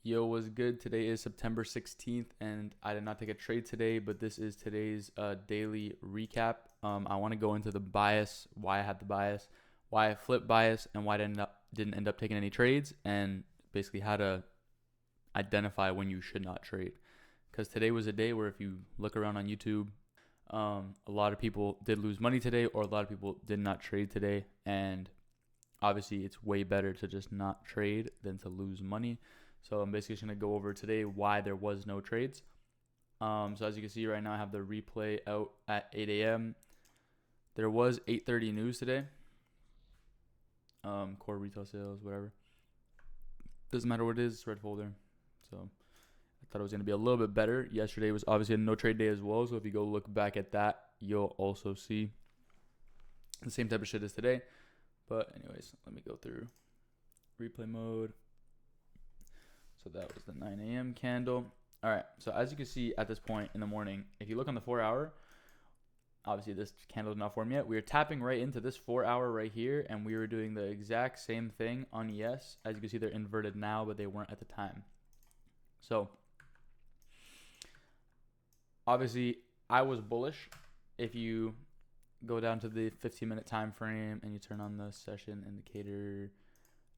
Yo, was good? Today is September 16th, and I did not take a trade today, but this is today's daily recap. I want to go into the bias, why I had the bias, why I flipped bias, and why I didn't end up taking any trades, and basically how to identify when you should not trade. Because today was a day where if you look around on YouTube, a lot of people did lose money today, or a lot of people did not trade today, and obviously it's way better to just not trade than to lose money. So I'm basically just going to go over today why there was no trades. So as you can see right now, I have the replay out at 8 a.m. There was 8:30 news today. Core retail sales, whatever. Doesn't matter what it is, red folder. So I thought it was going to be a little bit better. Yesterday was obviously a no trade day as well. So if you go look back at that, you'll also see the same type of shit as today. But anyways, let me go through replay mode. So that was the 9 a.m. candle. All right. So as you can see at this point in the morning, if you look on the 4 hour, obviously this candle is not formed yet. We are tapping right into this 4 hour right here, and we were doing the exact same thing on ES. As you can see, they're inverted now, but they weren't at the time. So obviously I was bullish. If you go down to the 15-minute time frame and you turn on the session indicator,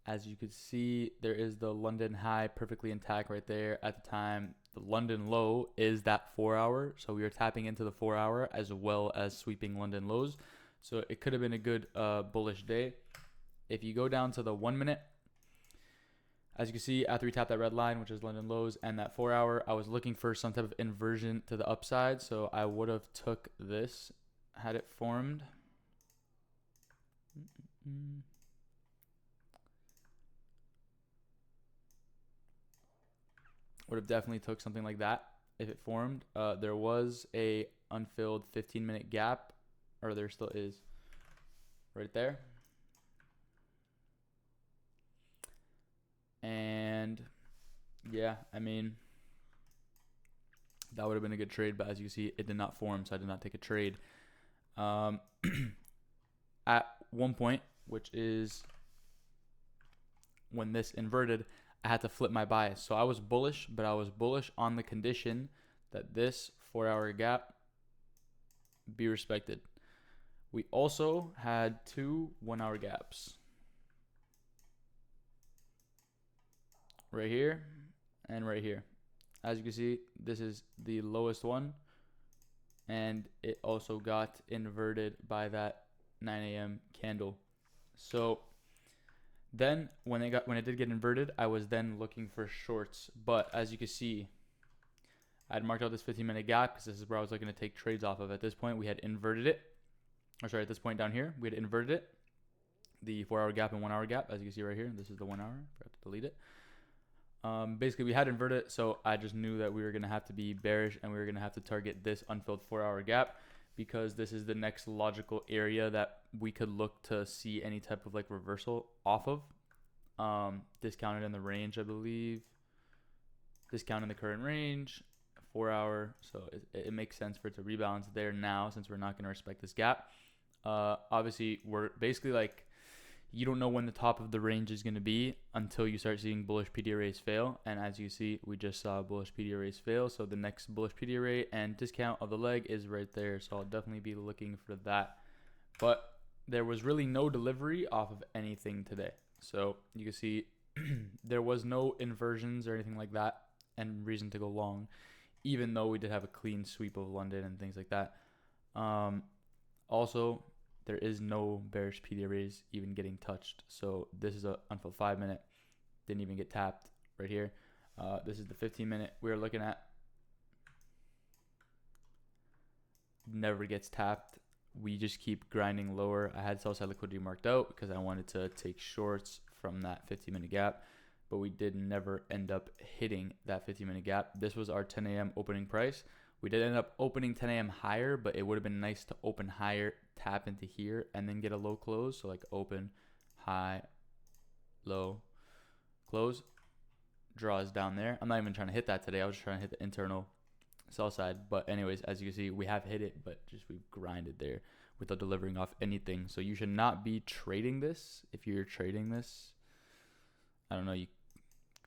as you could see, there is the London high perfectly intact right there at the time. The London low is that 4 hour. So we are tapping into the 4 hour as well as sweeping London lows. So it could have been a good bullish day. If you go down to the 1 minute, as you can see, after we tap that red line, which is London lows, and that 4 hour, I was looking for some type of inversion to the upside. So I would have took this had it formed. Would have definitely took something like that if it formed. There was a unfilled 15-minute gap, or there still is, right there. And yeah, I mean, that would have been a good trade, but as you can see, it did not form, so I did not take a trade. At one point, which is when this inverted, I had to flip my bias. So I was bullish, but I was bullish on the condition that this 4 hour gap be respected. We also had two 1 hour gaps right here and right here. As you can see, this is the lowest one, and it also got inverted by that 9 a.m. candle. So then when it did get inverted, I was then looking for shorts. But as you can see, I had marked out this 15-minute gap because this is where I was looking to take trades off of. At this point, we had inverted it. Or sorry, at this point down here, we had inverted it. The 4 hour gap and 1 hour gap, as you can see right here. This is the 1 hour. Forgot to delete it. Basically, we had inverted it, so I just knew that we were going to have to be bearish and we were going to have to target this unfilled 4 hour gap, because this is the next logical area that we could look to see any type of like reversal off of. Discounted in the range, I believe. Discount in the current range, 4 hour. So it makes sense for it to rebalance there now, since we're not going to respect this gap. Obviously, we're basically like, you don't know when the top of the range is going to be until you start seeing bullish PD arrays fail. And as you see, we just saw bullish PD arrays fail. So the next bullish PD array and discount of the leg is right there. So I'll definitely be looking for that. But there was really no delivery off of anything today. So you can see there was no inversions or anything like that and reason to go long, even though we did have a clean sweep of London and things like that. Also, there is no bearish PD arrays even getting touched. So this is a unfilled 5 minute. Didn't even get tapped right here. This is the 15-minute we were looking at. Never gets tapped. We just keep grinding lower. I had sell side liquidity marked out because I wanted to take shorts from that 15-minute gap, but we did never end up hitting that 15-minute gap. This was our 10 a.m. opening price. We did end up opening 10 a.m. higher, but it would have been nice to open higher, tap into here, and then get a low close. So like open, high, low, close, draws down there. I'm not even trying to hit that today. I was just trying to hit the internal sell side. But anyways, as you can see, we have hit it, but just we've grinded there without delivering off anything. So you should not be trading this. If you're trading this, I don't know, you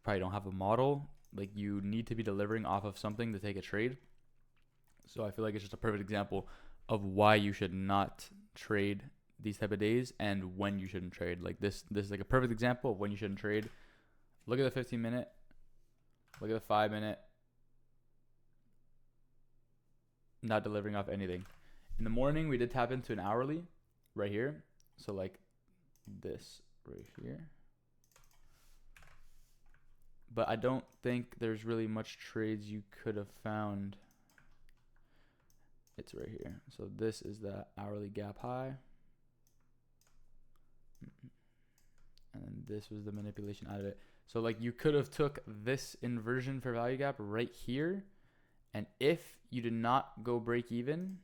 probably don't have a model. Like, you need to be delivering off of something to take a trade. So I feel like it's just a perfect example of why you should not trade these type of days and when you shouldn't trade. Like, this is like a perfect example of when you shouldn't trade. Look at the 15 minute. Look at the 5 minute. Not delivering off anything. In the morning, we did tap into an hourly right here. So like this right here. But I don't think there's really much trades you could have found. It's right here. So this is the hourly gap high. And then this was the manipulation out of it. So like, you could have took this inversion for value gap right here. And if you did not go break even,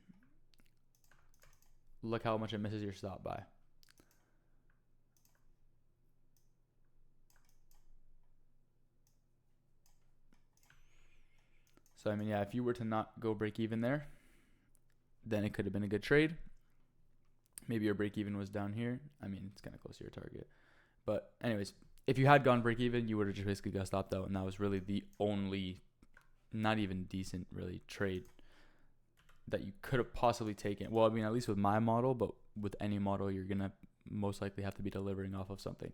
look how much it misses your stop by. So, I mean, yeah, if you were to not go break even there, then it could have been a good trade. Maybe your break even was down here. I mean, it's kind of close to your target. But anyways, if you had gone break even, you would have just basically got stopped out. And that was really the only, not even decent really, trade that you could have possibly taken. Well, I mean, at least with my model, but with any model, you're going to most likely have to be delivering off of something.